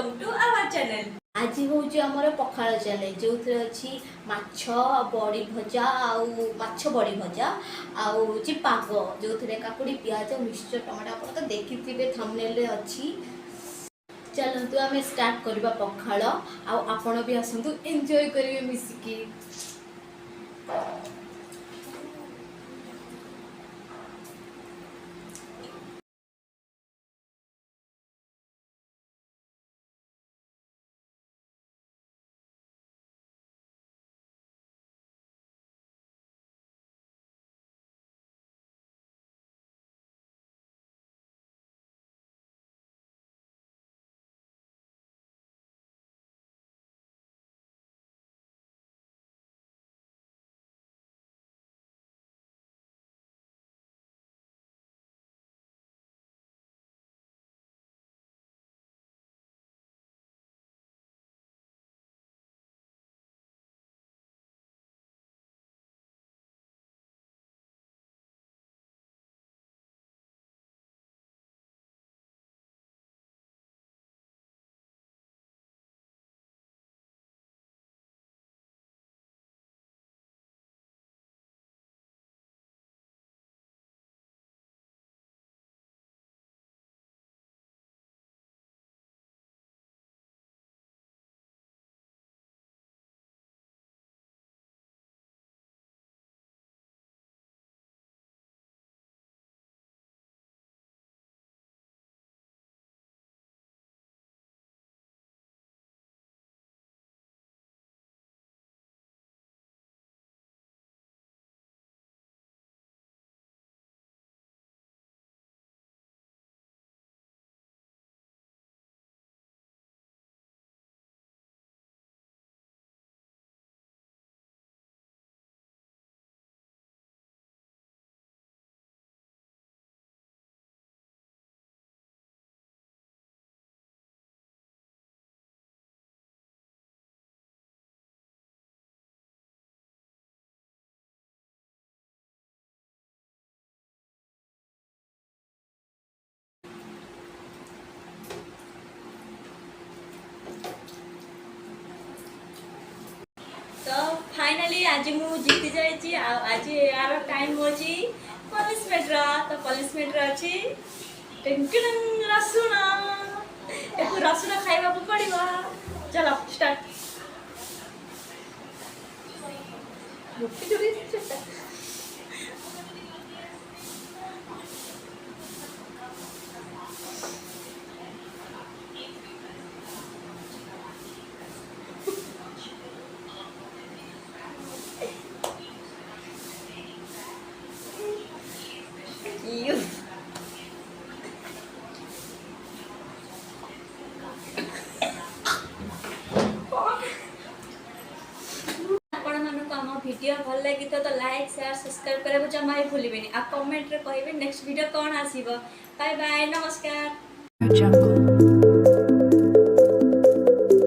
Welcome to our channel. आज हूँ आमर पखाड़ चैनल जो अच्छी माछ बड़ी भजा आछ बड़ी भजा आउ पाग जो काकुड़ी पियाज मिक्सचर टमाटो आप तो देखिथे थंबनेल अच्छी। चलतु आम स्टार्ट करवा पखाड़ आपण भी आसतु एंजॉय करेंगे मिसिकी। तो फाइनली आज मु जीति जाइए। आज यार टाइम हो पनिशमेंट तो पनिशमेंट अच्छी रसुण रसुण खाइबा पड़ो। चलो स्टार्ट। वीडियो भल लगी तो लाइक शेयर सब्सक्राइब करने जमा ही भूलें। आ कमेंट रे कहिबे नेक्स्ट वीडियो कौन आसीबो। बाय बाय, नमस्कार।